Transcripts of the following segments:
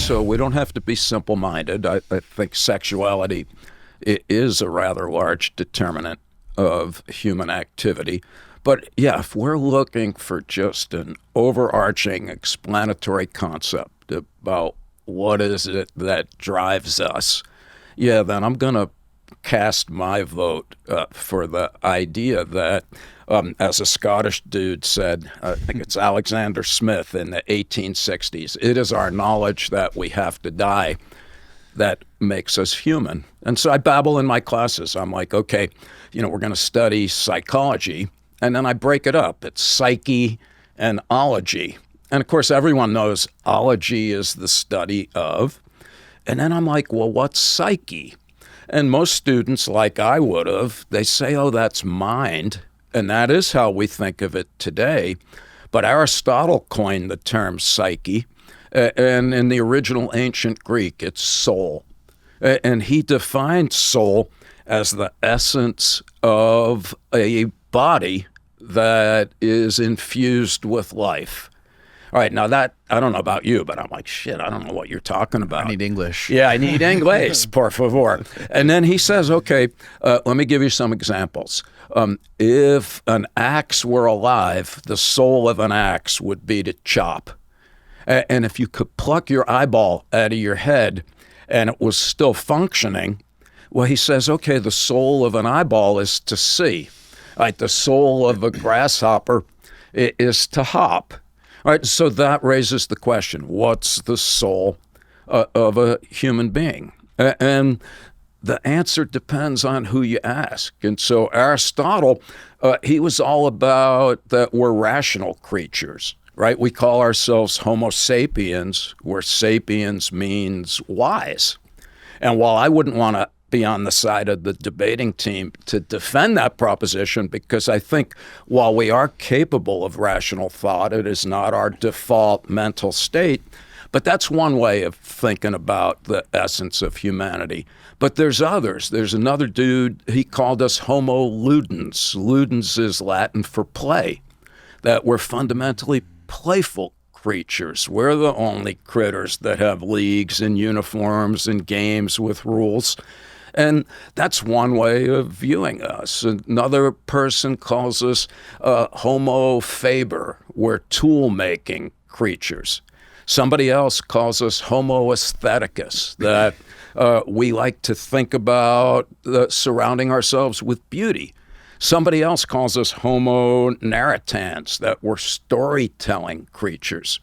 so we don't have to be simple-minded. I think sexuality is a rather large determinant of human activity. But yeah, if we're looking for just an overarching explanatory concept about what is it that drives us, yeah, then I'm going to cast my vote for the idea that, as a Scottish dude said, I think it's Alexander Smith in the 1860s, it is our knowledge that we have to die that makes us human. And so I babble in my classes. I'm like, okay, we're going to study psychology, and then I break it up. It's psyche and ology. And of course, everyone knows ology is the study of. And then I'm like, well, what's psyche? And most students, like I would have, they say, oh, that's mind. And that is how we think of it today. But Aristotle coined the term psyche. And in the original ancient Greek, it's soul. And he defined soul as the essence of a body that is infused with life. All right, now that, I don't know about you, but I'm like, shit, I don't know what you're talking about. I need English. Yeah, I need English, por favor. And then he says, okay, let me give you some examples. If an axe were alive, the soul of an axe would be to chop. And if you could pluck your eyeball out of your head and it was still functioning, well, he says, okay, the soul of an eyeball is to see. All right, the soul of a grasshopper is to hop. All right, so that raises the question, what's the soul of a human being? And the answer depends on who you ask. And so Aristotle, he was all about that we're rational creatures, right? We call ourselves Homo sapiens, where sapiens means wise. And while I wouldn't want to be on the side of the debating team to defend that proposition, because I think while we are capable of rational thought, it is not our default mental state. But that's one way of thinking about the essence of humanity. But there's others. There's another dude, he called us Homo ludens. Ludens is Latin for play, that we're fundamentally playful creatures. We're the only critters that have leagues and uniforms and games with rules. And that's one way of viewing us. Another person calls us Homo faber. We're tool-making creatures. Somebody else calls us Homo aestheticus, that we like to think about surrounding ourselves with beauty. Somebody else calls us Homo narratans, that we're storytelling creatures.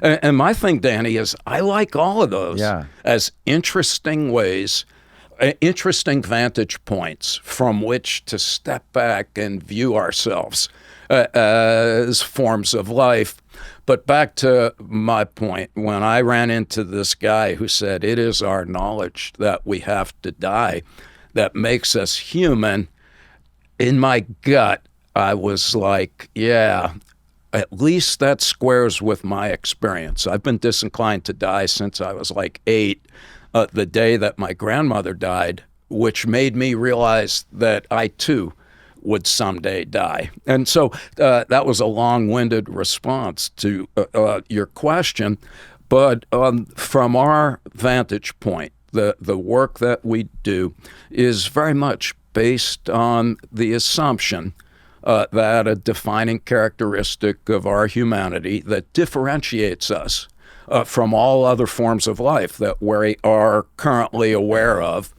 And my thing, Danny, is I like all of those as interesting ways, interesting vantage points from which to step back and view ourselves as forms of life. But back to my point, when I ran into this guy who said, it is our knowledge that we have to die that makes us human, in my gut, I was like, yeah, at least that squares with my experience. I've been disinclined to die since I was like 8. The day that my grandmother died, which made me realize that I too would someday die. And so that was a long-winded response to your question. But from our vantage point, the work that we do is very much based on the assumption that a defining characteristic of our humanity that differentiates us from all other forms of life that we are currently aware of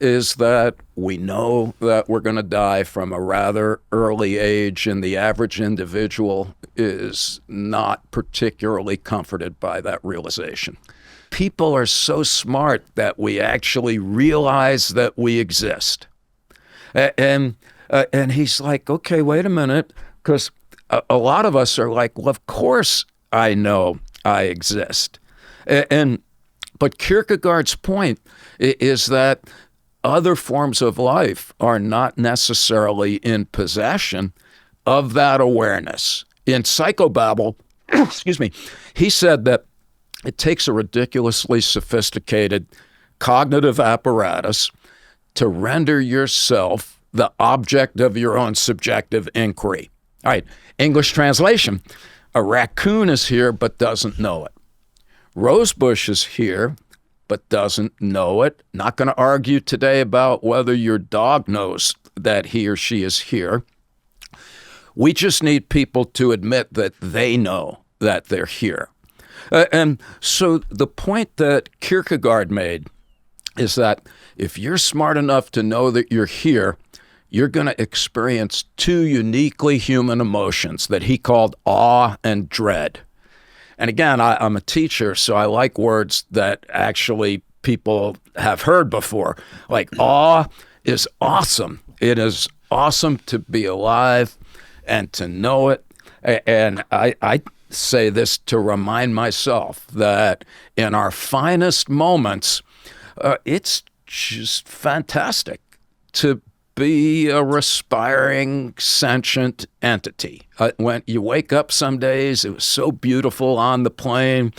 is that we know that we're going to die from a rather early age, and the average individual is not particularly comforted by that realization. People are so smart that we actually realize that we exist. And he's like, okay, wait a minute, because a lot of us are like, well, of course I know I exist. But Kierkegaard's point is that other forms of life are not necessarily in possession of that awareness. In Psychobabble, excuse me, he said that it takes a ridiculously sophisticated cognitive apparatus to render yourself the object of your own subjective inquiry. All right, English translation. A raccoon is here but doesn't know it. Rosebush is here, but doesn't know it. Not going to argue today about whether your dog knows that he or she is here. We just need people to admit that they know that they're here. And so the point that Kierkegaard made is that if you're smart enough to know that you're here, you're going to experience two uniquely human emotions that he called awe and dread. And again, I'm a teacher, so I like words that actually people have heard before. Like awe is awesome. It is awesome to be alive and to know it. And I say this to remind myself that in our finest moments, it's just fantastic to be a respiring, sentient entity. When you wake up some days, it was so beautiful on the plane,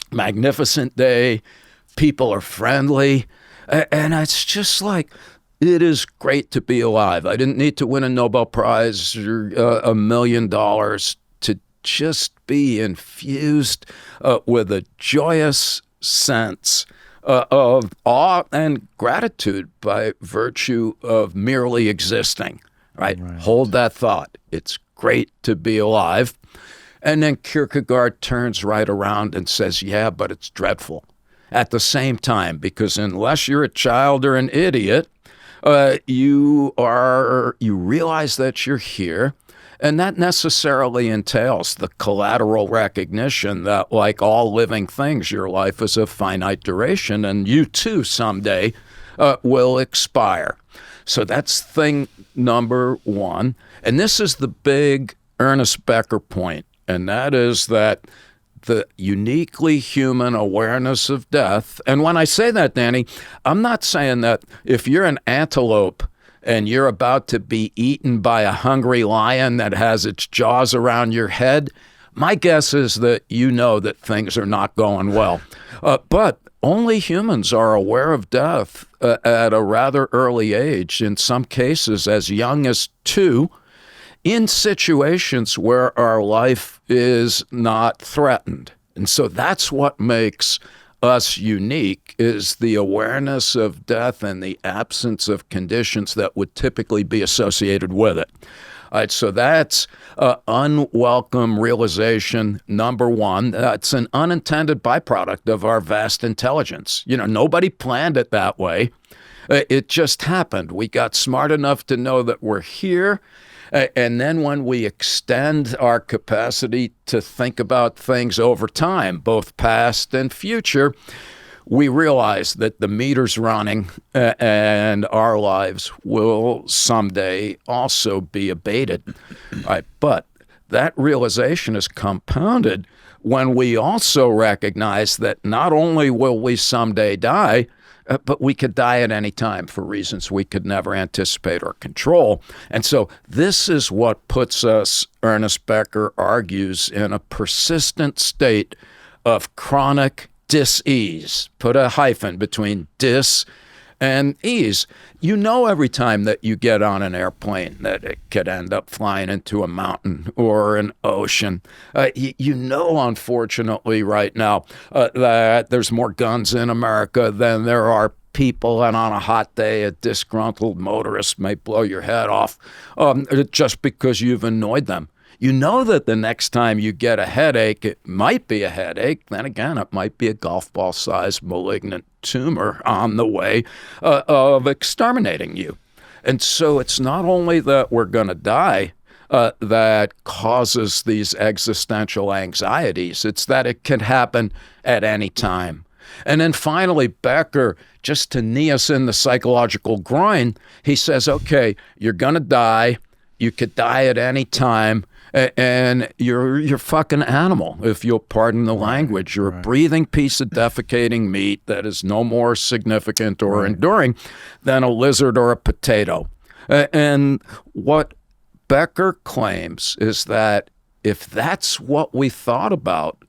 magnificent day, people are friendly, and it's just like, it is great to be alive. I didn't need to win a Nobel Prize or $1 million to just be infused with a joyous sense of awe and gratitude by virtue of merely existing, right? Hold that thought. It's great to be alive. And then Kierkegaard turns right around and says, yeah, but it's dreadful at the same time, because unless you're a child or an idiot, you realize that you're here. And that necessarily entails the collateral recognition that, like all living things, your life is of finite duration, and you too someday will expire. So that's thing number one. And this is the big Ernest Becker point, and that is that the uniquely human awareness of death. And when I say that, Danny, I'm not saying that if you're an antelope and you're about to be eaten by a hungry lion that has its jaws around your head, my guess is that you know that things are not going well. But only humans are aware of death at a rather early age, in some cases as young as 2, in situations where our life is not threatened. And so that's what makes us unique, is the awareness of death and the absence of conditions that would typically be associated with it. All right, so that's unwelcome realization number one. That's an unintended byproduct of our vast intelligence. Nobody planned it that way. It just happened. We got smart enough to know that we're here. And then when we extend our capacity to think about things over time, both past and future, we realize that the meter's running and our lives will someday also be abated. Right? But that realization is compounded when we also recognize that not only will we someday die, but we could die at any time for reasons we could never anticipate or control. And so this is what puts us, Ernest Becker argues, in a persistent state of chronic dis-ease. Put a hyphen between dis and ease. Every time that you get on an airplane that it could end up flying into a mountain or an ocean. Unfortunately, right now, that there's more guns in America than there are people, and on a hot day, a disgruntled motorist may blow your head off just because you've annoyed them. You know that the next time you get a headache, it might be a headache. Then again, it might be a golf ball-sized malignant tumor on the way of exterminating you. And so it's not only that we're going to die that causes these existential anxieties. It's that it can happen at any time. And then finally, Becker, just to knee us in the psychological grind, he says, okay, you're going to die. You could die at any time. And you're fucking animal, if you'll pardon the language. You're a breathing piece of defecating meat that is no more significant or enduring than a lizard or a potato. And what Becker claims is that if that's what we thought about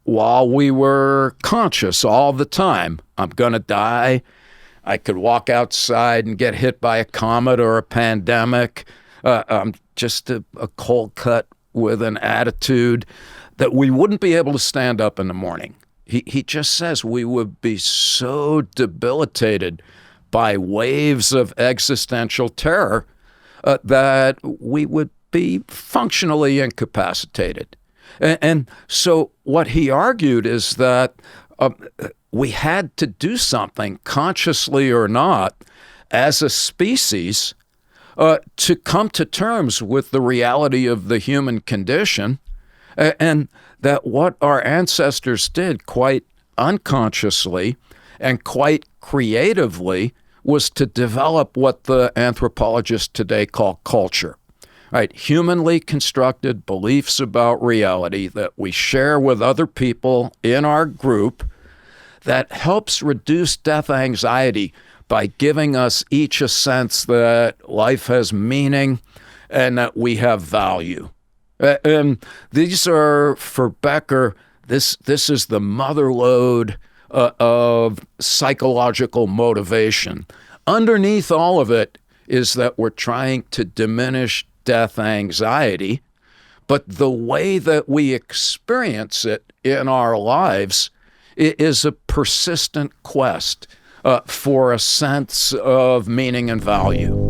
while we were conscious all the time, I'm going to die, I could walk outside and get hit by a comet or a pandemic, I'm just a cold cut with an attitude, that we wouldn't be able to stand up in the morning. He just says we would be so debilitated by waves of existential terror that we would be functionally incapacitated. And so what he argued is that we had to do something, consciously or not, as a species, to come to terms with the reality of the human condition, and that what our ancestors did quite unconsciously and quite creatively was to develop what the anthropologists today call culture. Right, humanly constructed beliefs about reality that we share with other people in our group that helps reduce death anxiety by giving us each a sense that life has meaning and that we have value. And these are, for Becker, this is the mother lode of psychological motivation. Underneath all of it is that we're trying to diminish death anxiety, but the way that we experience it in our lives is a persistent quest for a sense of meaning and value.